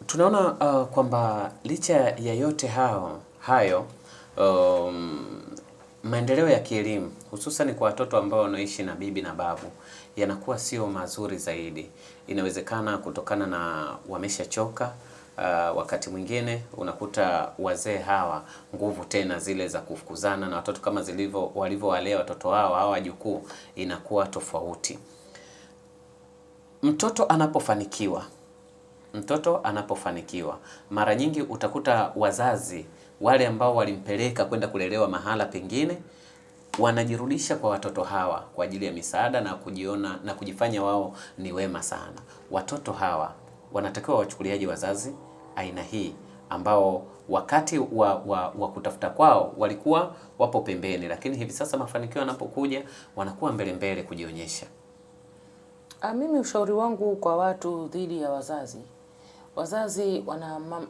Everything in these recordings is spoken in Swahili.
Tunaona kwamba licha ya yote hayo maendeleo ya kielimu hususan kwa watoto ambao wanaishi na bibi na babu yanakuwa sio mazuri zaidi. Inawezekana kutokana na wameshachoka. Wakati mwingine unakuta wazee hawa nguvu tena zile za kufukuzana na watoto kama walivyowalea watoto wao au wajukuu inakuwa tofauti. Mtoto anapofanikiwa mara nyingi utakuta wazazi wale ambao walimpeleka kwenda kulelewa mahala pengine wanajirudisha kwa watoto hawa kwa ajili ya misaada na kujiona na kujifanya wao ni wema sana. Watoto hawa wanatakiwa wachukuliaje wazazi aina hii ambao wakati wa kutafuta kwao walikuwa wapo pembeni, lakini hivi sasa mafanikio yanapokuja wanakuwa mbele kujionyesha? Mimi ushauri wangu kwa watu dhidi ya wazazi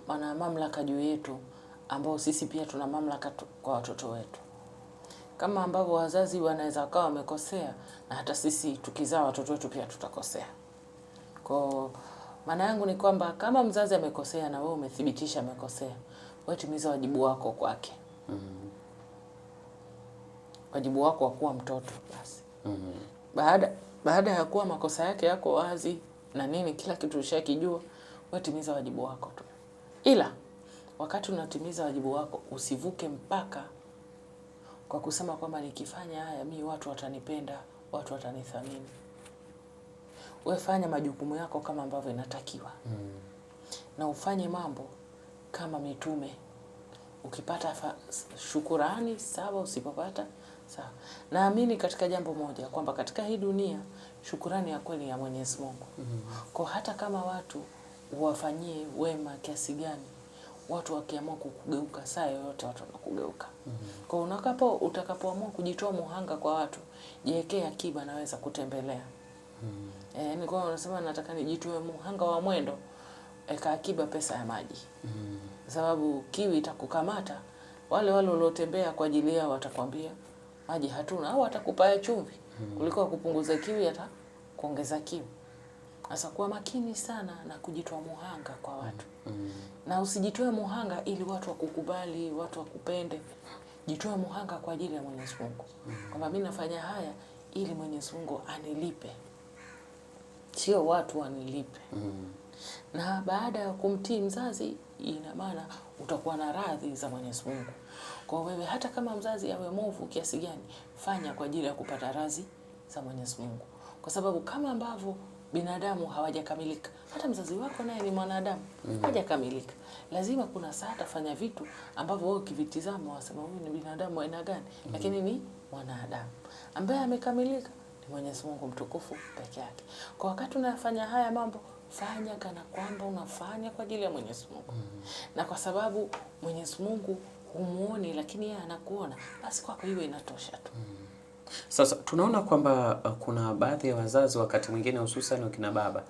wana mamlaka juu yetu, ambao sisi pia tuna mamlaka kwa watoto wetu. Kama ambavyo wazazi wanaweza kuwa wamekosea, na hata sisi tukizaa watoto wetu pia tutakosea. Kwa maana yangu ni kwamba kama mzazi amekosea na wewe umethibitisha amekosea, wewe timiza wajibu wako kwake. Wajibu wako wa kuwa mtoto basi. Baada ya kuwa makosa yake yako wazi na nini kila kitu ushakijua, wewe timiza wajibu wako tu. Ila wakati unatimiza wajibu wako usivuke mpaka kwa kusema kwamba nikifanya haya mimi watu watanipenda, watu watanithamini. Wewe fanya majukumu yako kama ambavyo inatakiwa. Na ufanye mambo kama mitume. Ukipata shukurani sawa, usipopata sawa. Naamini katika jambo moja kwamba katika hii dunia shukurani ya kweli ya Mwenyezi Mungu. Kwa hata kama watu uwafanyie wema kiasi gani, watu wakiamua kukugeuka saa yoyote watu wanakugeuka. Kwa utakapoamua kujitoa muhanga kwa watu, jiwekee akiba naweza kutembelea. Nilikuwa nasema nataka nijitoe muhanga wa mwendo, eka akiba pesa ya maji. Sababu kiwi itakukamata, wale uliotembea kwa ajili yao watakwambia maji hatuna, au atakupa ya chumvi kuliko kupunguza kiwi hata kuongeza kiwi. Sasa kuwa makini sana na kujitoa muhanga kwa watu. Na usijitoe muhanga ili watu wakukubali, watu wakupende. Jitoe muhanga kwa ajili ya Mwenyezi Mungu. Kwamba mimi nafanya haya ili Mwenyezi Mungu anilipe. Sio watu wanilipe. Na baada ya kumtii mzazi, ina maana utakuwa na radhi za Mwenyezi Mungu. Kwa wewe hata kama mzazi awe mwovu kiasi gani, fanya kwa ajili ya kupata radhi za Mwenyezi Mungu. Kwa sababu kama ambavyo binadamu hawajakamilika, hata mzazi wako naye ni mwanadamu, hajakamilika. Lazima kuna saa atafanya vitu ambavyo wewe ukivitizama wasema huyu ni binadamu aina gani, lakini ni mwanadamu. Ambaye amekamilika ni Mwenyezi Mungu mtukufu peke yake. Kwa wakati unafanya haya mambo, fanya kana kwamba unafanya kwa ajili ya Mwenyezi Mungu. Na kwa sababu Mwenyezi Mungu humuoni lakini yeye anakuona, basi kwako hiyo inatosha tu. Sasa tunaona kwamba kuna baadhi ya wazazi wakati mwingine hususan wakina baba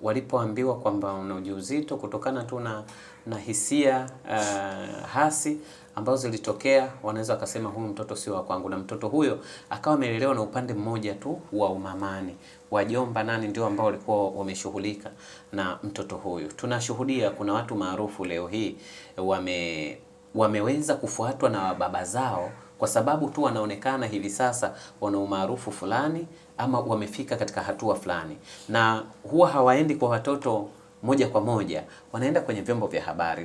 walipoambiwa kwamba una ujauzito kutokana tu na hisia hasi ambazo zilitokea, wanaweza wakasema huyu mtoto sio wa kwangu, na mtoto huyo akawa amelelewa na upande mmoja tu wa umamani. Wajomba nani ndio ambao walikuwa wameshughulika na mtoto huyu. Tunashuhudia kuna watu maarufu leo hii wameweza kufuatwa na baba zao kwa sababu tu wanaonekana hivi sasa wana umaarufu fulani ama wamefika katika hatua fulani, na huwa hawaendi kwa watoto moja kwa moja, wanaenda kwenye vyombo vya habari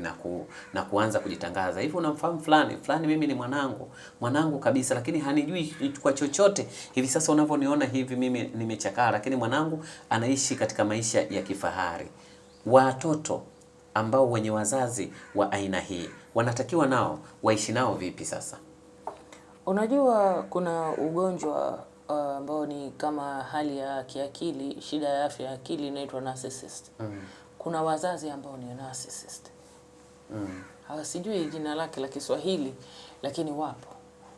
na kuanza kujitangaza. Hivi unamfahamu fulani? Fulani mimi ni mwanangu kabisa, lakini hanijui kwa chochote. Hivi sasa unavyoniona hivi mimi nimechakaa, lakini mwanangu anaishi katika maisha ya kifahari. Watoto ambao wenye wazazi wa aina hii wanatakiwa nao waishi nao vipi sasa? Unajua kuna ugonjwa ambao ni kama hali ya kiakili, shida ya afya ya akili inaitwa narcissist. Kuna wazazi ambao ni narcissist. Hawasijui jina lake la Kiswahili, lakini wapo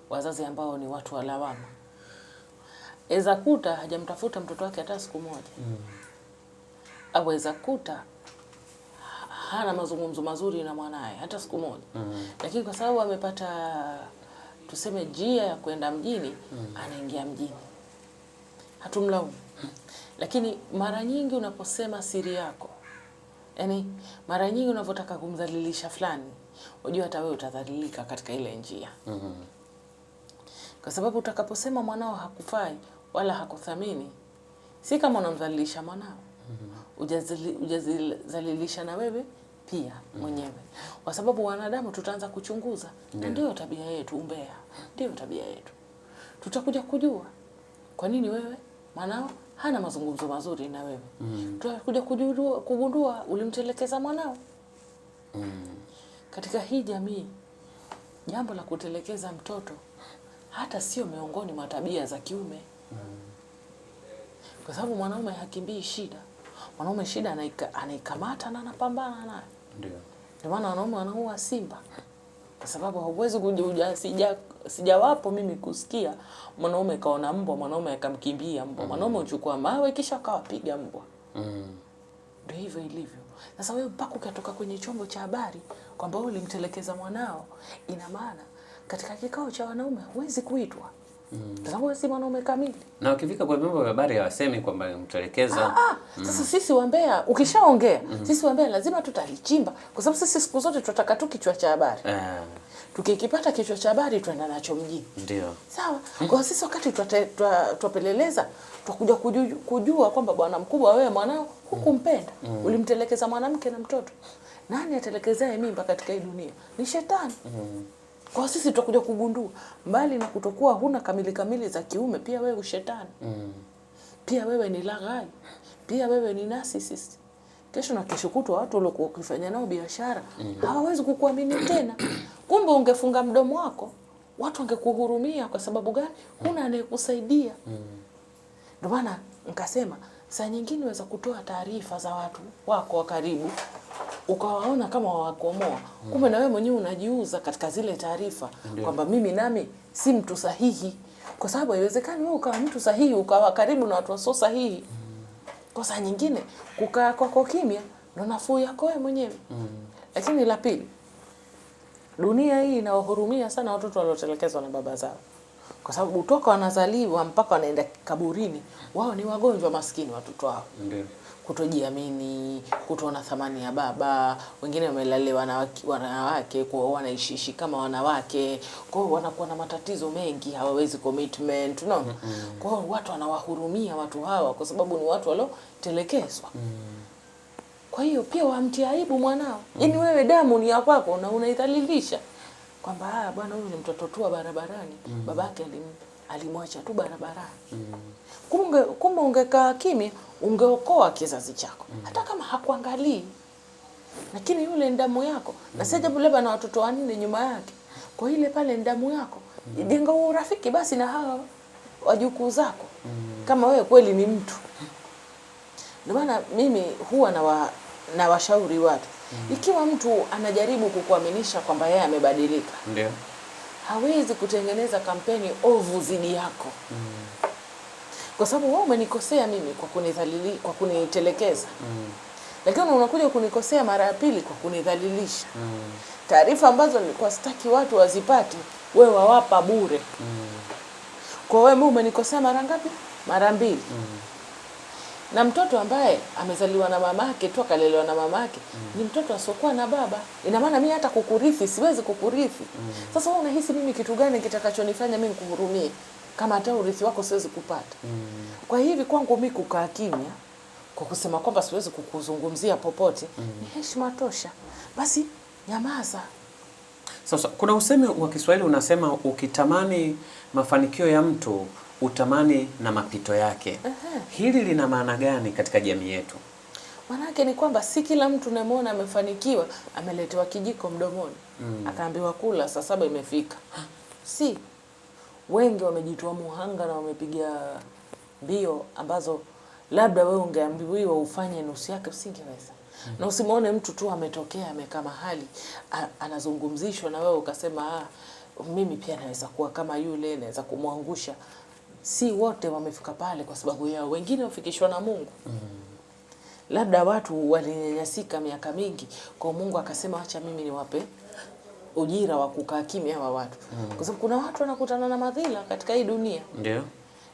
wazazi ambao ni watu wa lawama. Eza kuta hajamtafuta mtoto wake hata siku moja. Aweza kuta hana mazungumzo mazuri na mwanae hata siku moja. Lakini kwa sababu amepata tuseme njia ya kwenda mjini, anaingia mjini. Hatumlaumu. Lakini mara nyingi unaposema siri yako, Yaani mara nyingi unavyotaka kumdhalilisha fulani, unajua hata wewe utadhalilika katika ile njia. Kwa sababu utakaposema mwanao hakufai wala hakuthamini, si kama unamdhalilisha mwanao, ujazalilisha na wewe pia mwenyewe. Kwa sababu wanadamu tutaanza kuchunguza, na ndio tabia yetu, umbea ndio tabia yetu. Tutakuja kujua kwa nini wewe mwanao hana mazungumzo mazuri na wewe. Tutakuja kugundua ulimtelekeza mwanao. Katika hii jamii, jambo la kutelekeza mtoto hata sio miongoni mwa tabia za kiume. Kwa sababu mwanaume hakimbii shida. Mwanaume shida anaikamata na anapambana nayo. Ndio. Ndio maana wanaume wanaua simba. Kwa sababu hauwezi sijawapo mimi kusikia mwanaume kaona mbwa, mwanaume akamkimbia mbwa. Mwanaume uchukua mawe kisha akawapiga mbwa. Ndio hivyo ilivyo. Sasa wewe mpaka ukatoka kwenye chombo cha habari kwamba wewe ulimtelekeza mwanao, ina maana katika kikao cha wanaume huwezi kuitwa. Sababu wewe si mwanaume kamili. Na ukifika kwa vyombo vya habari hawasemi kwamba mtelekeza. Sasa sisi wambea ukishaongea, sisi wambea lazima tutalichimba kwa sababu sisi siku zote tunataka tu kichwa cha habari. Tukikipata kichwa cha habari tuenda nacho mjini. Ndio. Sawa. Kwa sisi wakati tutapeleleza, tutakuja kujua kwamba bwana mkubwa wewe mwanao hukumpenda. Ulimtelekeza mwanamke na mtoto. Nani atelekezaye mimba katika hii dunia? Ni shetani. Kwa sisi tutakuja kugundua mbali na kutokuwa huna kamili za kiume, pia wewe ushetani. Pia wewe ni laghai. Pia wewe ni narcissist. Kesho na kesho kutwa watu waliokuwa wakifanya nao biashara hawawezi kukuamini tena. Kumbe ungefunga mdomo wako, watu wangekuhurumia. Kwa sababu gani? Huna anayekusaidia. Ndio maana nikasema saa nyingine unaweza kutoa taarifa za watu wako wa karibu ukawaona kama wakomoa. Kumbe na wewe mwenyewe unajiuza katika zile taarifa kwamba mimi nami si mtu sahihi. Kwa sababu haiwezekani wewe ukawa mtu sahihi ukawa karibu na watu wasio sahihi. Kwa saa nyingine kukaa kwako kimya ndio nafuu yako wewe mwenyewe. Lakini la pili, dunia hii inawahurumia sana watoto waliotelekezwa na baba zao. Kwa sababu kutoka wanazaliwa mpaka wanaenda kaburini, wao ni wagonjwa maskini watoto wao. Ndio. Kutojiamini, kutoona thamani ya baba, wengine wamelelewa wanawake kwa wanaishi kama wanawake, kwa hiyo wanakuwa na matatizo mengi, hawawezi commitment, unaona? Kwa hiyo watu wanawahurumia watu hawa kwa sababu ni watu waliotelekezwa. Kwa hiyo pia wamtia aibu mwanao. Yaani wewe damu ni ya kwako na unaidhalilisha. Kwamba bwana huyu ni mtoto tu wa barabarani, babake alimwacha tu barabarani. Kumbe ungekaa kimya, ungeokoa kizazi chako. Hata kama hakuangalii. Lakini yule ndamu yako, na sasa labda na watoto 4 nyuma yake. Kwa ile pale ndamu yako, jenga urafiki basi na hawa wajukuu zako. Kama wewe kweli ni mtu. Ndio maana mimi huwa na washauri watu. Ikiwa mtu anajaribu kukuaminisha kwamba yeye amebadilika, ndio, hawezi kutengeneza kampeni ovu zidi yako. Kwa sababu wewe umenikosea mimi kwa kunitelekeza. Lakini unakuja kunikosea mara ya pili kwa kunidhalilisha. Taarifa ambazo nilikuwa sitaki watu wazipate, wewe wawapa bure. Kwa wewe umenikosea mara ngapi? Mara 2. Na mtoto ambaye amezaliwa na mamake tu akalelewa na mamake ni mtoto asokuwa na baba. Ina maana mimi hata kukurithi siwezi kukurithi. Sasa wewe unahisi mimi kitu gani kitakachonifanya mimi nikuhurumie kama hata urithi wako siwezi kupata? Kwa hivi kwangu mimi kukaa kimya kwa kusema kwamba siwezi kukuzungumzia popote ni heshima tosha. Basi nyamaza. Sasa kuna usemi wa Kiswahili unasema ukitamani mafanikio ya mtu utamani na mapito yake. Hili lina maana gani katika jamii yetu? Maana yake ni kwamba si kila mtu unayemwona amefanikiwa ameletewa kijiko mdomoni. Akaambiwa kula saa 7 imefika. Si wengi wamejitoa muhanga na wamepiga mbio ambazo labda wewe ungeambiwa ufanye nusu yake usingeweza. Na usimuone mtu tu ametokea amekaa mahali anazungumzishwa na wewe ukasema mimi pia naweza kuwa kama yule, naweza kumwangusha. Si wote wamefika pale kwa sababu yao, wengine wafikishwa na Mungu. Labda watu walinyanyasika miaka mingi, kwa Mungu akasema acha mimi niwape ujira wa kukaa kimya hawa watu. Kwa sababu kuna watu wanakutana na madhila katika hii dunia. Ndio.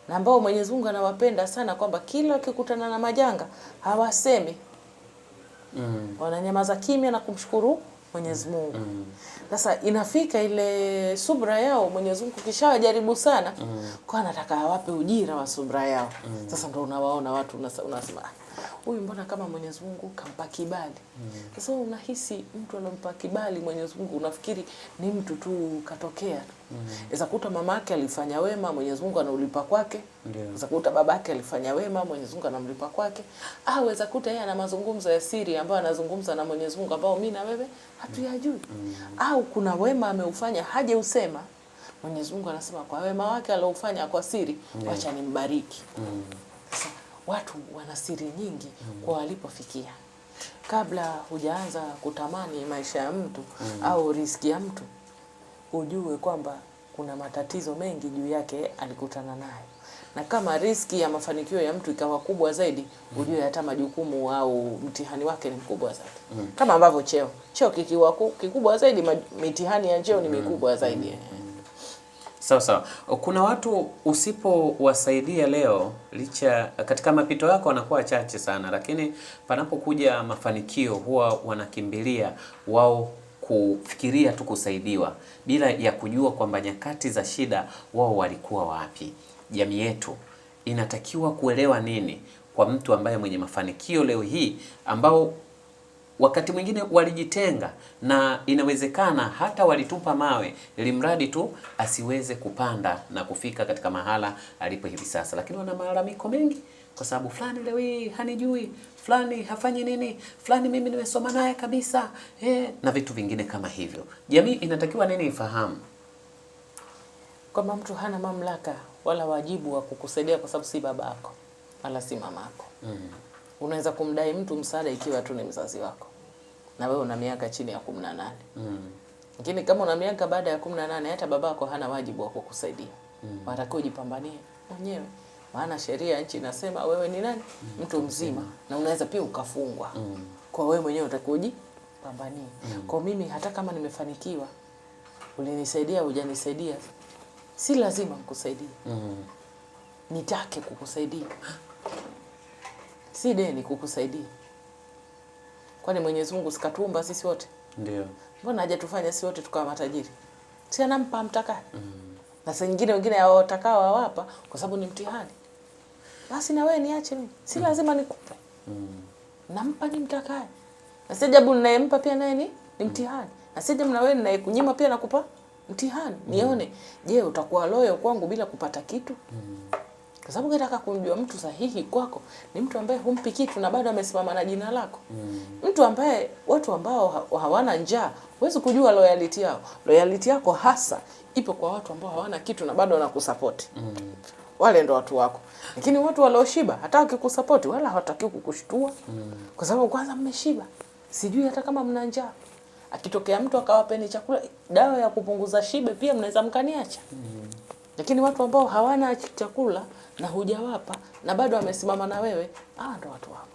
Na ambao Mwenyezi Mungu anawapenda sana kwamba kila wakikutana na majanga hawasemi. wananyamaza kimya na kumshukuru Mwenyezi Mungu. Sasa inafika ile subra yao Mwenyezi Mungu kishawajaribu sana, kwa anataka awape ujira wa subra yao. Sasa ndio unawaona watu unasema huyu mbona kama Mwenyezi Mungu kampa kibali. Sasa unahisi mtu anampa kibali Mwenyezi Mungu, unafikiri ni mtu tu katokea. Inaweza kuta mama yake alifanya wema, Mwenyezi Mungu anaulipa kwake. Inaweza kuta baba yake alifanya wema, Mwenyezi Mungu anamlipa kwake. Au inaweza kuta yeye ana mazungumzo ya siri ambayo anazungumza na Mwenyezi Mungu ambao mimi na wewe hatuyajui. Au kuna wema ameufanya haje usema, Mwenyezi Mungu anasema kwa wema wake aliofanya kwa siri, acha nimbariki. Sasa watu wana siri nyingi kwa walipofikia. Kabla hujaanza kutamani maisha ya mtu au riziki ya mtu, ujue kwamba kuna matatizo mengi juu yake alikutana nayo. Na kama riziki ya mafanikio ya mtu ikawa kubwa zaidi, ujue hata majukumu au mtihani wake ni mkubwa zaidi. Kama ambavyo cheo kikiwa kikubwa zaidi, mitihani ya cheo ni mikubwa zaidi. Sawa. Kuna watu usipowasaidia leo, licha katika mapito yako wanakuwa chache sana, lakini panapokuja mafanikio huwa wanakimbilia wao kufikiria tu kusaidiwa bila ya kujua kwamba nyakati za shida wao walikuwa wapi. Jamii yetu inatakiwa kuelewa nini kwa mtu ambaye mwenye mafanikio leo hii, ambao wakati mwingine walijitenga na inawezekana hata walitupa mawe ili mradi tu asiweze kupanda na kufika katika mahala alipo hivi sasa, lakini wana malalamiko mengi kwa sababu fulani leo hii hanijui, fulani hafanyi nini, fulani mimi nimesoma naye kabisa, na vitu vingine kama hivyo. Jamii inatakiwa nini ifahamu? Kwamba mtu hana mamlaka wala wajibu wa kukusaidia kwa sababu si babako wala si mamako. Unaweza kumdai mtu msaada ikiwa tu ni mzazi wako na wewe una miaka chini ya 18. Lakini kama una miaka baada ya 18, hata babako hana wajibu wa kukusaidia. Unatakiwa ujipambanie mwenyewe. Maana sheria ya nchi inasema wewe ni nani? Mtu mzima, na unaweza pia ukafungwa. Kwa wewe mwenyewe unatakiwa ujipambanie. Kwa mimi hata kama nimefanikiwa, ulinisaidia hujanisaidia, si lazima nikusaidie. Nitake kukusaidia. Si deni kukusaidia. Kwani Mwenyezi Mungu sikatuumba sisi wote? Ndio. Mbona hajatufanya sisi wote tukawa matajiri? Si anampa mtakaye. Na saa nyingine wengine hawatakao hawapa kwa sababu ni mtihani. Basi na wewe niache mimi. Si lazima nikupe. Nampa ni mtakaye. Na si ajabu ninayempa pia naye ni mtihani. Na si ajabu na wewe ninayekunyima pia nakupa mtihani. Nione, je, utakuwa loyo kwangu bila kupata kitu? Kwa sababu unataka kumjua mtu sahihi kwako ni mtu ambaye humpi kitu na bado amesimama na jina lako. Mtu ambaye watu ambao hawana njaa, huwezi kujua loyalty yao. Loyalty yako hasa ipo kwa watu ambao hawana kitu na bado wanakusupport. Wale ndo watu wako. Lakini watu walioshiba hata wakikusupport wala hawataki kukushtua. Kwa sababu kwanza mmeshiba. Sijui hata kama mna njaa. Akitokea mtu akawapeni chakula, dawa ya kupunguza shibe pia mnaweza mkaniacha. Lakini watu ambao hawana chakula na hujawapa na bado wamesimama na wewe, ndo watu wako.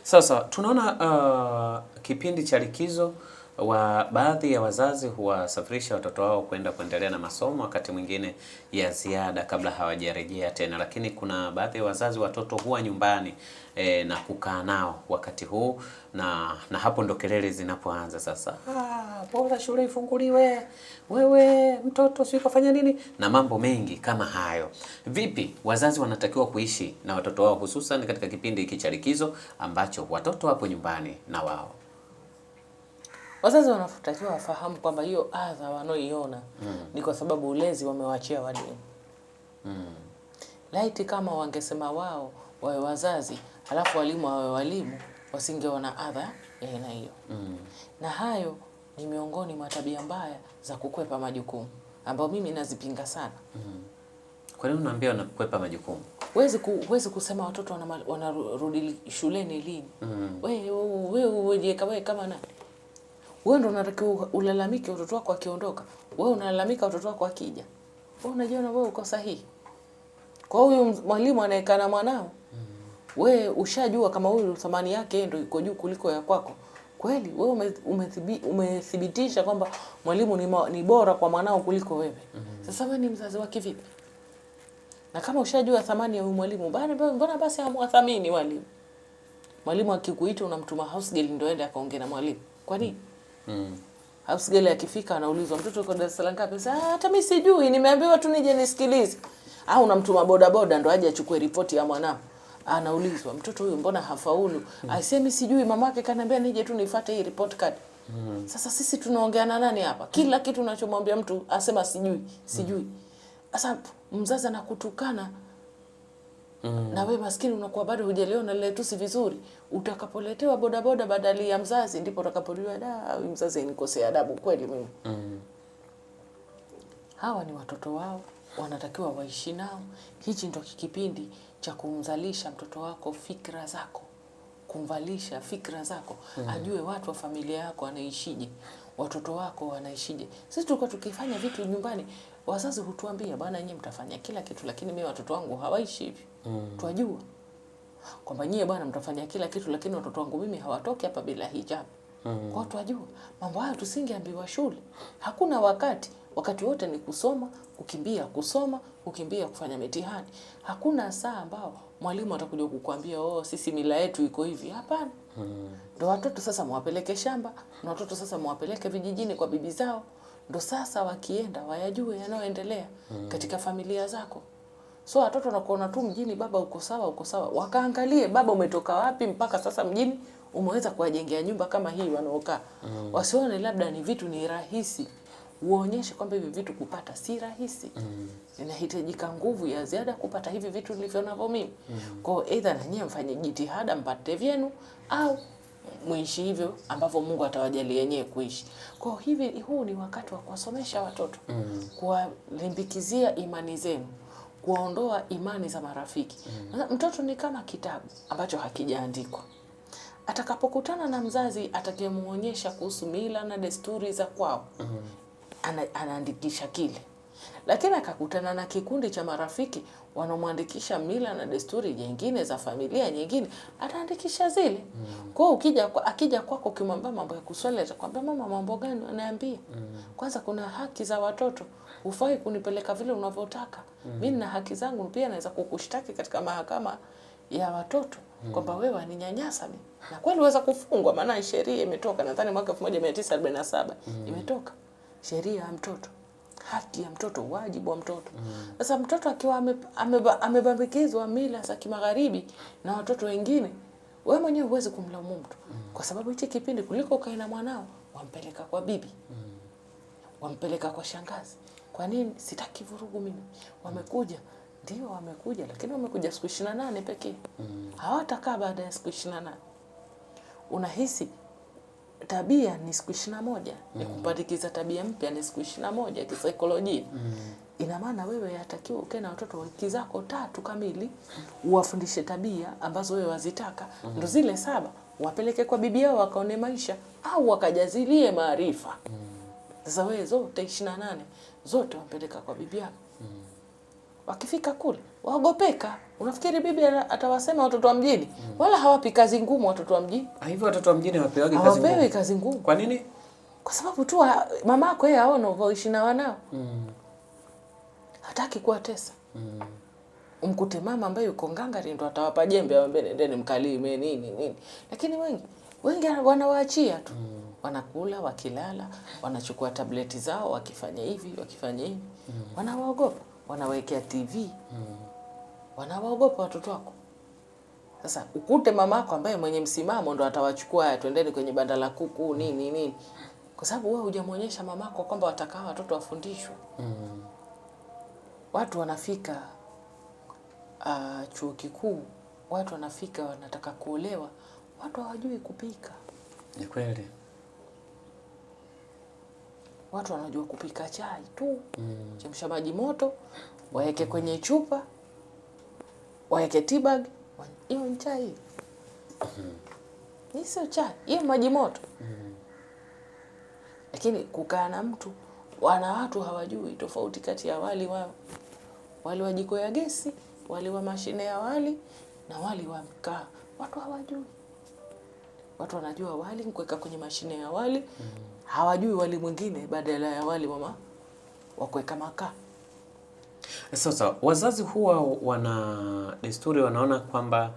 Sasa tunaona kipindi cha likizo baadhi ya wazazi huwasafirisha watoto wao kwenda kuendelea na masomo, wakati mwingine ya ziada kabla hawajarejea tena, lakini kuna baadhi ya wazazi watoto huwa nyumbani na kukaa nao wakati huu, na hapo ndo kelele zinapoanza sasa. Bora shule ifunguliwe, wewe mtoto sio kafanya nini, na mambo mengi kama hayo. Vipi wazazi wanatakiwa kuishi na watoto wao, hususan katika kipindi hiki cha likizo ambacho watoto wapo nyumbani na wao? Wazazi wanatakiwa wafahamu kwamba hiyo adha wanaoiona ni kwa sababu ulezi wamewaachia walimu. Laiti kama wangesema wao wawe wazazi, alafu walimu wawe walimu, wasingeona adha ya aina hiyo. Na hayo ni miongoni mwa tabia mbaya za kukwepa majukumu, ambao mimi nazipinga sana. Kwa nini unaambia wanakwepa majukumu? Huwezi kusema watoto wanarudi shuleni lini. Wewe kama nani? Wewe ndo unatakiwa ulalamike watoto wako akiondoka. Wewe unalalamika watoto wako akija. Wewe unajiona wewe uko sahihi. Kwa huyu mwalimu anayekaa na mwanao, wewe ushajua kama huyu thamani yake ndio iko juu kuliko ya kwako. Kweli wewe umethibitisha kwamba mwalimu ni bora kwa mwanao kuliko wewe. Sasa wewe ni mzazi wake vipi? Na kama ushajua thamani ya huyu mwalimu, mbona basi hamwathamini walimu? mwalimu akikuita unamtuma house girl ndio aende akaongea na mwalimu. Kwa nini? House girl akifika anaulizwa mtoto uko darasa la ngapi? Sasa hata mimi sijui, nimeambiwa tu nije nisikilize. Au unamtuma boda boda ndio aje achukue ripoti ya mwanao. Anaulizwa mtoto huyu mbona hafaulu? Aisemi sijui, mamake kaniambia nije tu nifuate hii report card. Sasa sisi tunaongea na nani hapa? Kila kitu unachomwambia mtu asema sijui. Sasa mzazi anakutukana na wewe maskini unakuwa bado hujaliona lile tusi vizuri. Utakapoletewa boda boda badali ya mzazi ndipo utakapojua huyu mzazi anikosea adabu kweli mimi. Hawa ni watoto wao, wanatakiwa waishi nao. Hichi ndio kipindi cha kumzalisha mtoto wako fikra zako. Kumvalisha fikra zako, ajue watu wa familia yako wanaishije, watoto wako wanaishije. Sisi tulikuwa tukifanya vitu nyumbani, wazazi hutuambia bwana, nyinyi mtafanya kila kitu lakini mimi watoto wangu hawaishi hivi. Twajua kwamba nyinyi bwana mtafanya kila kitu lakini watoto wangu mimi hawatoki hapa bila hijab. Kwa twajua mambo hayo tusingeambiwa shule. Hakuna wakati wote ni kusoma, kukimbia kufanya mitihani. Hakuna saa ambao mwalimu atakuja kukuambia sisi mila yetu iko hivi. Hapana. Ndio watoto sasa mwapeleke shamba, na watoto sasa mwapeleke vijijini kwa bibi zao. Ndio sasa wakienda wayajue yanayoendelea katika familia zako. So watoto wanakuona tu mjini, baba uko sawa. Wakaangalie baba umetoka wapi mpaka sasa mjini umeweza kuwajengea nyumba kama hii wanaokaa. Wasione labda ni vitu ni rahisi. Uonyeshe kwamba hivi vitu kupata si rahisi. Inahitajika nguvu ya ziada kupata hivi vitu nilivyo navyo mimi. Kwa either na nyinyi mfanye jitihada mpate vyenu au muishi hivyo ambavyo Mungu atawajalia yenyewe kuishi. Kwa huu ni wakati wa kuwasomesha watoto. Kuwalimbikizia imani zenu. Kuondoa imani za marafiki. Mtoto ni kama kitabu ambacho hakijaandikwa. Atakapokutana na mzazi atakayemuonyesha kuhusu mila na desturi za kwao, anaandikisha kile. Lakini akakutana na kikundi cha marafiki wanaomuandikisha mila na desturi nyingine za familia nyingine, ataandikisha zile. Kwa hiyo akija kwako ukimwambia mambo ya kuswali, atakwambia mama, mambo gani anaambia? Kwanza kuna haki za watoto. Hufai kunipeleka vile unavyotaka. Mimi nina haki zangu, pia naweza kukushtaki katika mahakama ya watoto kwamba wewe waninyanyasa mimi. Na kweli uweza kufungwa, maana sheria imetoka nadhani mwaka 1947 imetoka. Sheria ya mtoto, haki ya mtoto, wajibu wa mtoto. Sasa mtoto akiwa amebambikizwa mila za kimagharibi na watoto wengine, wewe mwenyewe huwezi kumlaumu mtu. Kwa sababu hichi kipindi kuliko ukae na mwanao, wampeleka kwa bibi. Wampeleka kwa shangazi. Kwa nini? Sitaki vurugu mimi. Wamekuja lakini wamekuja siku 28 pekee. Hawatakaa baada ya siku 28. Unahisi tabia ni siku 21, ni kupatikiza tabia mpya ni siku 21 kisaikolojia. Ina maana wewe yatakiwa ukae na watoto wiki zako 3 kamili, uwafundishe tabia ambazo wewe wazitaka, ndio zile 7 wapeleke kwa bibi yao wakaone maisha au wakajazilie maarifa. Sasa wewe zote 28 zote wapeleka kwa bibi yao. Wakifika kule waogopeka. Unafikiri bibi atawasema watoto wa mjini? Wala hawapi kazi ngumu watoto wa mjini. Hivyo watoto wa mjini hawapewi kazi ngumu. Hawapewi kazi ngumu. Kwa nini? Kwa sababu tu mamako yeye aone uvoishi na wanao. Hataki kuwatesa. Umkute mama ambaye yuko ngangari ndo atawapa jembe awambie nendeni mkalime nini. Lakini wengi wanawaachia tu. Wanakula, wakilala, wanachukua tableti zao, wakifanya hivi. Wanawaogopa. Wanawekea TV. Wanawaogopa watoto wako. Sasa ukute mamako ambaye mwenye msimamo ndo atawachukua twendeni kwenye banda la kuku nini. Kwa sababu wewe hujamuonyesha mamako kwamba watakaa watoto wafundishwe. Watu wanafika chuo kikuu, watu wanafika wanataka kuolewa, watu hawajui kupika. Ni kweli. Watu wanajua kupika chai tu. Chemsha maji moto, waeke kwenye chupa, waeke tea bag, hiyo ni chai. Ni sio chai, hiyo maji moto. Lakini kukaa na mtu, watu hawajui tofauti kati ya wali wa jiko ya gesi, wali wa mashine ya wali na wali wa mkaa. Watu hawajui. Watu wanajua wali kuweka kwenye mashine ya wali. Hawajui wali mwingine badala ya wali wa kuweka makaa. Sasa wazazi huwa wana desturi, wanaona kwamba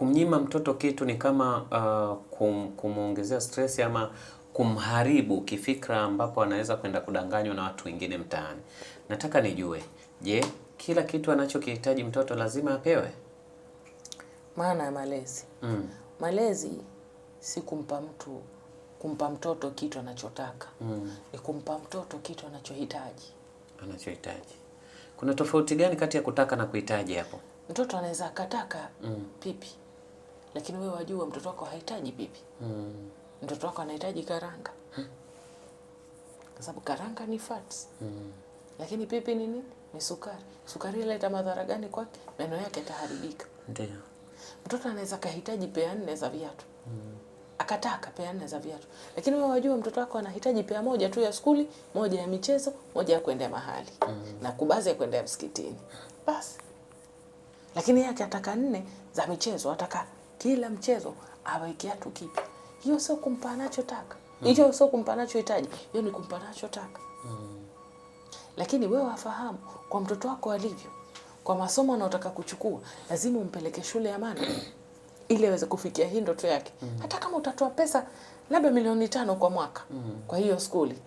kumnyima mtoto kitu ni kama kumuongezea stress ama kumharibu kifikra, ambapo anaweza kwenda kudanganywa na watu wengine mtaani. Nataka nijue, je, kila kitu anachokihitaji mtoto lazima apewe? Maana ya malezi. Malezi si kumpa mtoto kitu anachotaka. Ni kumpa mtoto kitu anachohitaji. Kuna tofauti gani kati ya kutaka na kuhitaji hapo? Mtoto anaweza akataka pipi, lakini wewe wajua mtoto wako hahitaji pipi. Mtoto wako anahitaji karanga. Kwa sababu karanga ni fats. Lakini pipi ni nini? Ni sukari. Sukari ile ita madhara gani kwake? Meno yake yataharibika. Ndio. Mtoto anaweza kahitaji pea 4 za viatu. Akataka pea 4 za viatu. Lakini wewe wajua mtoto wako anahitaji pea 1 tu ya skuli, 1 ya michezo, 1 ya kwenda mahali. Na kubaza ya kwenda msikitini. Basi. Lakini yeye akataka 4 za michezo, ataka kila mchezo awe kiatu kipi. Hiyo sio kumpa anachotaka. Hiyo sio kumpa anachohitaji. Hiyo ni kumpa anachotaka. Lakini wewe wafahamu kwa mtoto wako alivyo, kwa masomo anayotaka kuchukua, lazima umpeleke shule ya maana ili aweze kufikia hii ndoto yake. Hata kama utatoa pesa labda milioni 5 kwa mwaka kwa hiyo skuli,